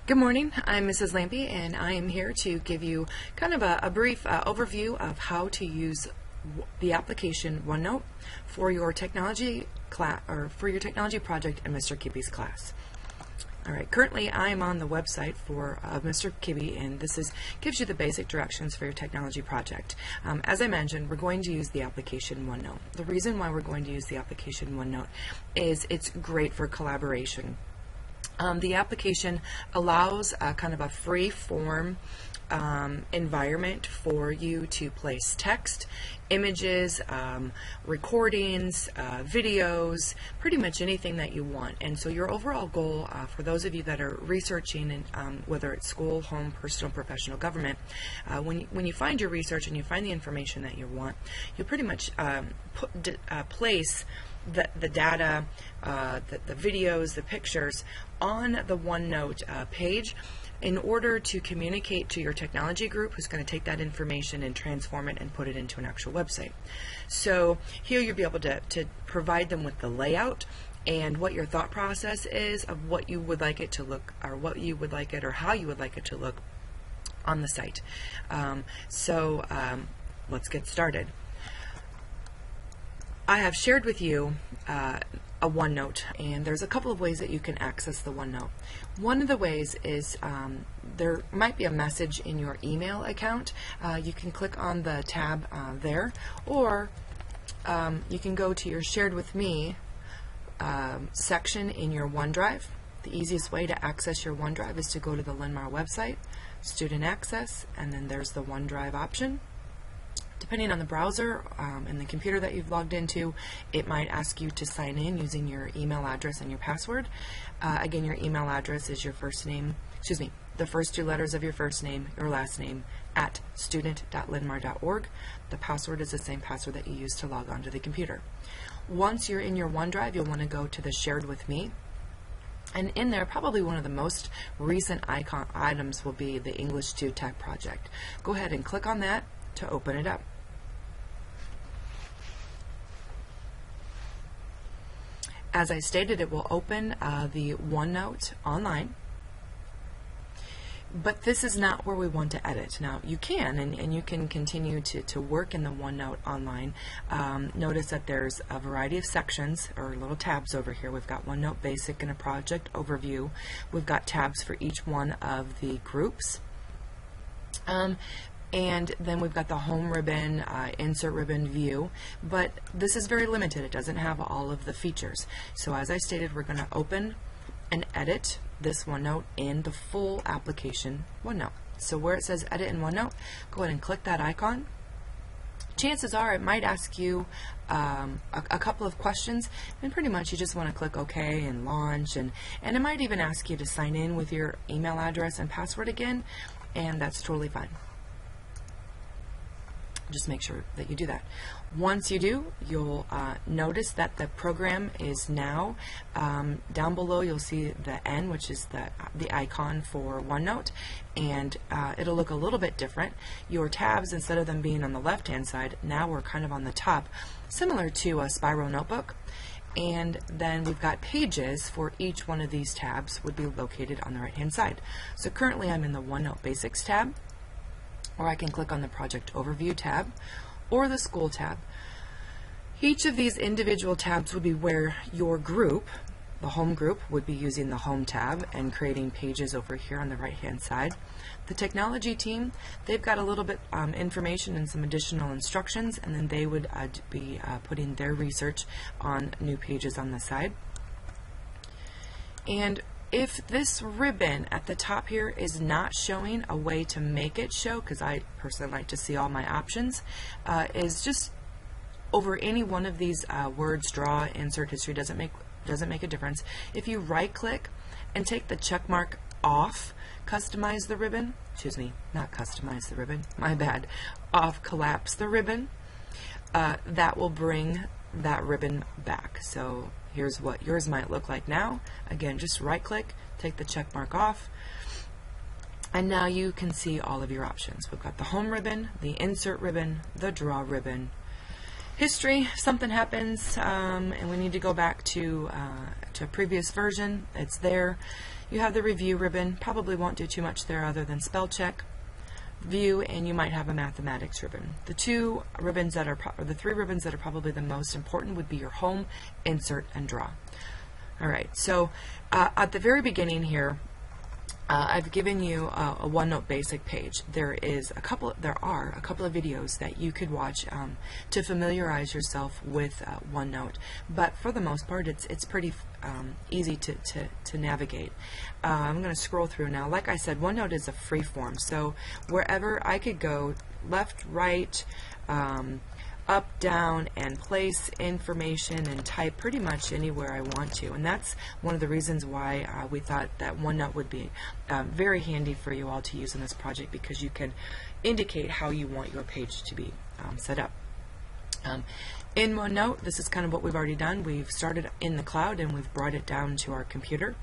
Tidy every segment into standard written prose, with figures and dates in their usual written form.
Good morning, I'm Mrs. Lampy, and I am here to give you kind of a brief overview of how to use the application OneNote for your technology class or for your technology project in Mr. Kibbe's class. All right, currently I am on the website for Mr. Kibbe, and this gives you the basic directions for your technology project. As I mentioned, we're going to use the application OneNote. The reason why we're going to use the application OneNote is it's great for collaboration. The application allows kind of a free form environment for you to place text, images, recordings, videos, pretty much anything that you want. And so your overall goal for those of you that are researching, whether it's school, home, personal, professional, government, when you find your research and you find the information that you want, you pretty much place the data, the videos, the pictures on the OneNote page in order to communicate to your technology group, who's going to take that information and transform it and put it into an actual website. So here you'll be able to provide them with the layout and what your thought process is of what you would like it to look, or what you would like it, or how you would like it to look on the site. Let's get started. I have shared with you a OneNote, and there's a couple of ways that you can access the OneNote. One of the ways is there might be a message in your email account. You can click on the tab there, or you can go to your Shared With Me section in your OneDrive. The easiest way to access your OneDrive is to go to the Linmar website, Student Access, and then there's the OneDrive option. Depending on the browser and the computer that you've logged into, it might ask you to sign in using your email address and your password. Again, your email address is your first name, the first two letters of your first name, your last name, at student.linmar.org. The password is the same password that you use to log onto the computer. Once you're in your OneDrive, you'll want to go to the Shared With Me. And in there, probably one of the most recent items will be the English 2 Tech Project. Go ahead and click on that to open it up. As I stated, it will open the OneNote online, but this is not where we want to edit. Now you can, and you can continue to work in the OneNote online. Notice that there's a variety of sections or little tabs over here. We've got OneNote Basic and a Project Overview. We've got tabs for each one of the groups. And then we've got the home ribbon, insert ribbon, view, but this is very limited. It doesn't have all of the features. So as I stated, we're going to open and edit this OneNote in the full application OneNote. So where it says edit in OneNote, go ahead and click that icon. Chances are it might ask you a couple of questions, and pretty much you just want to click OK and launch, and it might even ask you to sign in with your email address and password again, and that's totally fine. Just make sure that you do that. Once you do, you'll notice that the program is now down below. You'll see the N, which is the icon for OneNote, and it'll look a little bit different. Your tabs, instead of them being on the left-hand side, now we're kind of on the top, similar to a spiral notebook. And then we've got pages for each one of these tabs would be located on the right-hand side. So currently I'm in the OneNote Basics tab, or I can click on the Project Overview tab or the School tab. Each of these individual tabs would be where your group, the home group, would be using the Home tab and creating pages over here on the right hand side. The technology team, they've got a little bit information and some additional instructions, and then they would be putting their research on new pages on the side. And if this ribbon at the top here is not showing, a way to make it show, because I personally like to see all my options, is just over any one of these words, draw, insert, history, doesn't make a difference. If you right click and take the check mark off, customize the ribbon, not customize the ribbon, my bad, off collapse the ribbon, that will bring that ribbon back. So here's what yours might look like now. Again, just right click, take the check mark off, and now you can see all of your options. We've got the home ribbon, the insert ribbon, the draw ribbon, history. If something happens and we need to go back to a previous version, it's there. You have the review ribbon, probably won't do too much there other than spell check, view, and you might have a mathematics ribbon. The two ribbons that are, or the three ribbons that are probably the most important would be your home, insert, and draw. All right, so at the very beginning here, I've given you a OneNote basic page. There are a couple of videos that you could watch to familiarize yourself with OneNote. But for the most part, it's pretty easy to navigate. I'm going to scroll through now. Like I said, OneNote is a free form, so wherever I could go, left, right, up, down, and place information and type pretty much anywhere I want to. And that's one of the reasons why we thought that OneNote would be very handy for you all to use in this project, because you can indicate how you want your page to be set up. In OneNote, this is kind of what we've already done. We've started in the cloud and we've brought it down to our computer.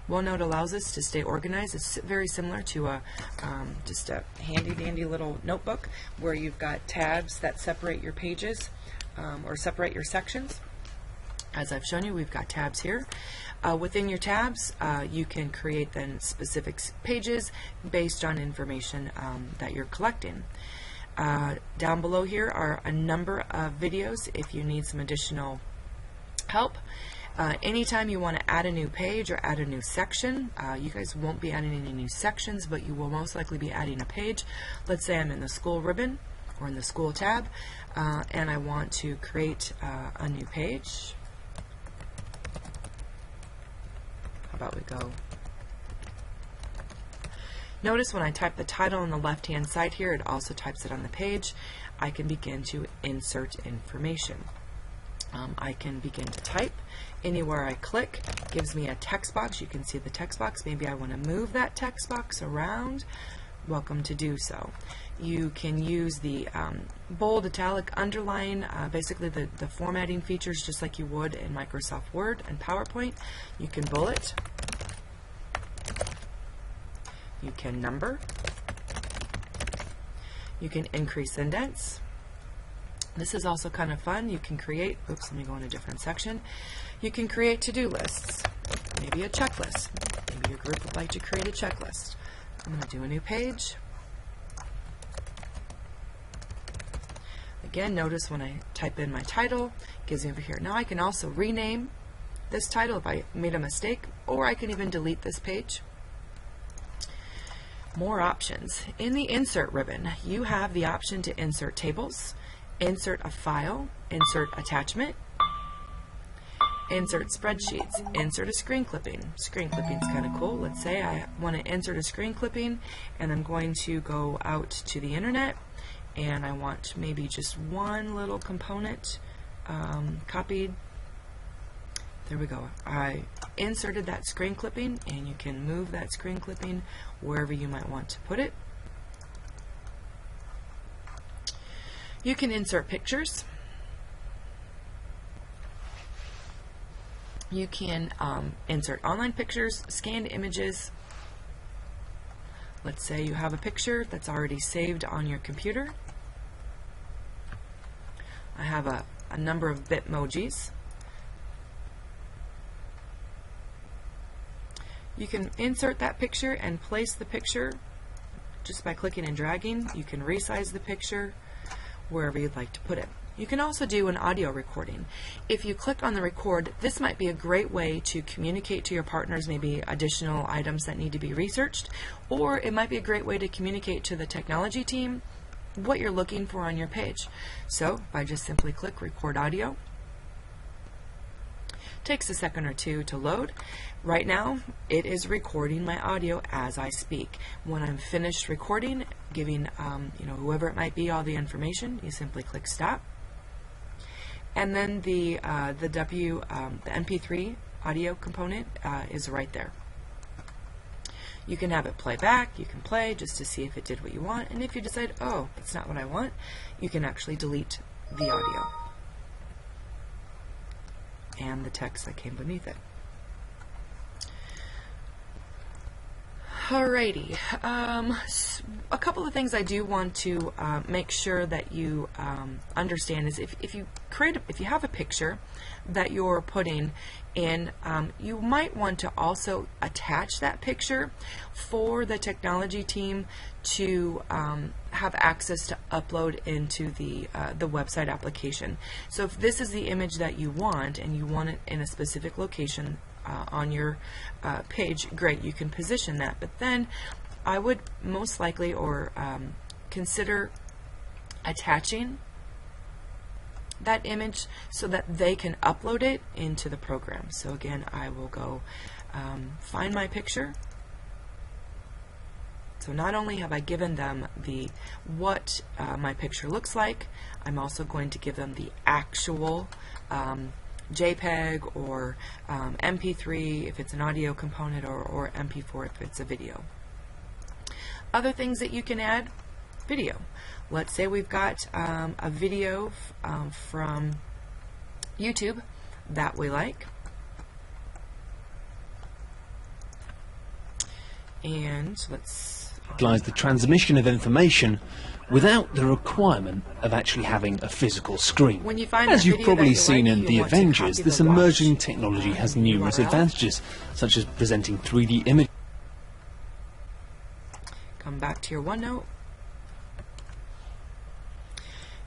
OneNote allows us to stay organized. It's very similar to just a handy-dandy little notebook where you've got tabs that separate your pages or separate your sections. As I've shown you, we've got tabs here. Within your tabs, you can create then specific pages based on information that you're collecting. Down below here are a number of videos if you need some additional help. Anytime you want to add a new page or add a new section, you guys won't be adding any new sections, but you will most likely be adding a page. Let's say I'm in the school ribbon or in the school tab, and I want to create a new page. How about we go? Notice when I type the title on the left-hand side here, it also types it on the page. I can begin to insert information. I can begin to type. Anywhere I click gives me a text box. You can see the text box. Maybe I want to move that text box around. Welcome to do so. You can use the bold, italic, underline, basically the formatting features just like you would in Microsoft Word and PowerPoint. You can bullet. You can number. You can increase indents. This is also kind of fun. You can create, oops, let me go in a different section. You can create to-do lists, maybe a checklist. Maybe your group would like to create a checklist. I'm going to do a new page. Again, notice when I type in my title, it gives me over here. Now I can also rename this title if I made a mistake, or I can even delete this page. More options. In the Insert ribbon, you have the option to insert tables, insert a file, insert attachment, insert spreadsheets, insert a screen clipping. Screen clipping is kind of cool. Let's say I want to insert a screen clipping and I'm going to go out to the internet and I want maybe just one little component copied. There we go. I inserted that screen clipping, and you can move that screen clipping wherever you might want to put it. You can insert pictures. You can insert online pictures, scanned images. Let's say you have a picture that's already saved on your computer. I have a number of Bitmojis. You can insert that picture and place the picture just by clicking and dragging. You can resize the picture wherever you'd like to put it. You can also do an audio recording. If you click on the record, this might be a great way to communicate to your partners maybe additional items that need to be researched, or it might be a great way to communicate to the technology team what you're looking for on your page. So if I just simply click record audio, takes a second or two to load. Right now it is recording my audio as I speak. When I'm finished recording, giving whoever it might be all the information, you simply click stop, and then the MP3 audio component is right there. You can have it play back, you can play just to see if it did what you want, and if you decide, oh, that's not what I want, you can actually delete the audio and the text that came beneath it. Alrighty, a couple of things I do want to make sure that you understand is if you have a picture that you're putting in, you might want to also attach that picture for the technology team to have access to upload into the website application. So if this is the image that you want and you want it in a specific location on your page, great, you can position that. But then I would most likely consider attaching that image so that they can upload it into the program. So again, I will go find my picture. So not only have I given them what my picture looks like, I'm also going to give them the actual JPEG or MP3 if it's an audio component, or MP4 if it's a video. Other things that you can add: video. Let's say we've got a video from YouTube that we like, and let's the transmission of information without the requirement of actually having a physical screen. When you find As you've probably seen in The you want to Avengers, copy this the emerging watch, technology has numerous URL. advantages, such as presenting 3D images. Come back to your OneNote.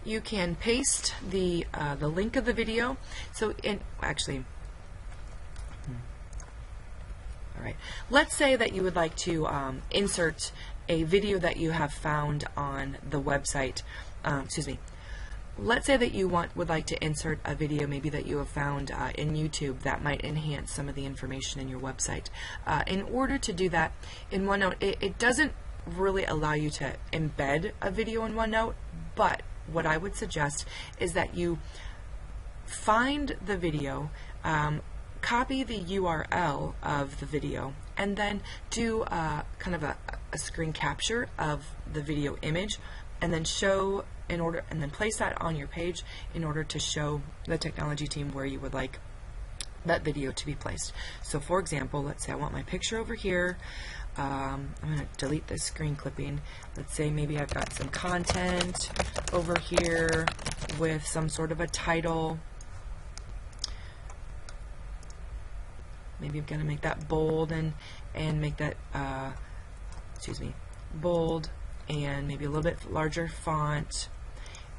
You can paste the link of the video. So all right. Let's say that you would like to insert a video that you have found on the website. Let's say that you would like to insert a video maybe that you have found in YouTube that might enhance some of the information in your website. In order to do that in OneNote, it doesn't really allow you to embed a video in OneNote, but what I would suggest is that you find the video, copy the URL of the video, and then do kind of a screen capture of the video image, and then place that on your page in order to show the technology team where you would like that video to be placed. So for example, let's say I want my picture over here. I'm going to delete this screen clipping. Let's say maybe I've got some content over here with some sort of a title. Maybe I'm going to make that bold and make that, bold and maybe a little bit larger font.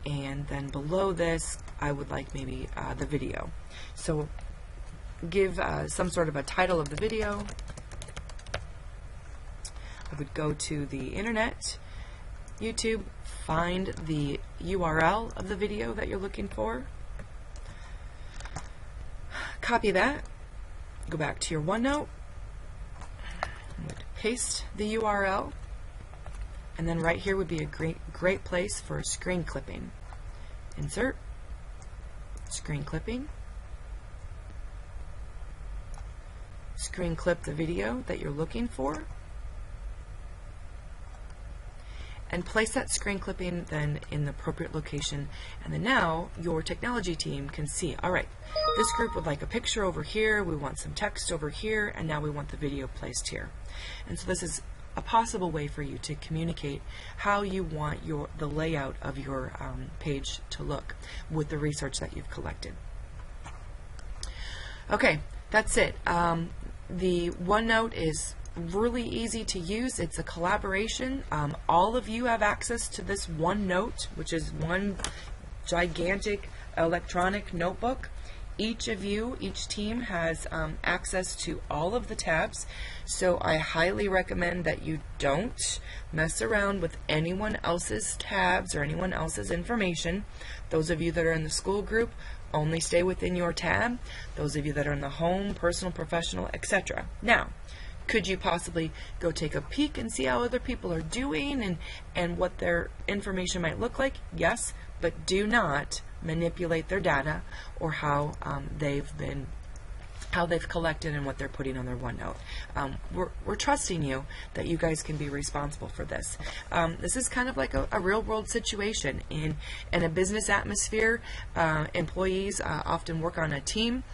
And then below this, I would like maybe the video. So give some sort of a title of the video. I would go to the internet, YouTube, find the URL of the video that you're looking for, copy that, go back to your OneNote, paste the URL, and then right here would be a great place for screen clipping. Insert, screen clipping, screen clip the video that you're looking for, and place that screen clipping then in the appropriate location. And then now your technology team can see, all right, this group would like a picture over here, we want some text over here, and now we want the video placed here. And so this is a possible way for you to communicate how you want the layout of your page to look with the research that you've collected. Okay, that's it. The OneNote is really easy to use. It's a collaboration. All of you have access to this OneNote, which is one gigantic electronic notebook. Each of you, each team has access to all of the tabs, so I highly recommend that you don't mess around with anyone else's tabs or anyone else's information. Those of you that are in the school group, only stay within your tab. Those of you that are in the home, personal, professional, etc. Now, could you possibly go take a peek and see how other people are doing and what their information might look like? Yes, but do not manipulate their data or how how they've collected and what they're putting on their OneNote. We're trusting you that you guys can be responsible for this. This is kind of like a real world situation. In a business atmosphere, employees often work on a team.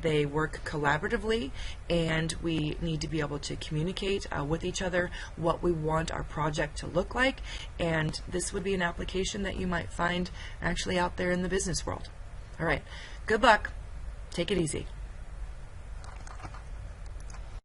They work collaboratively, and we need to be able to communicate with each other what we want our project to look like, and this would be an application that you might find actually out there in the business world. All right, good luck. Take it easy.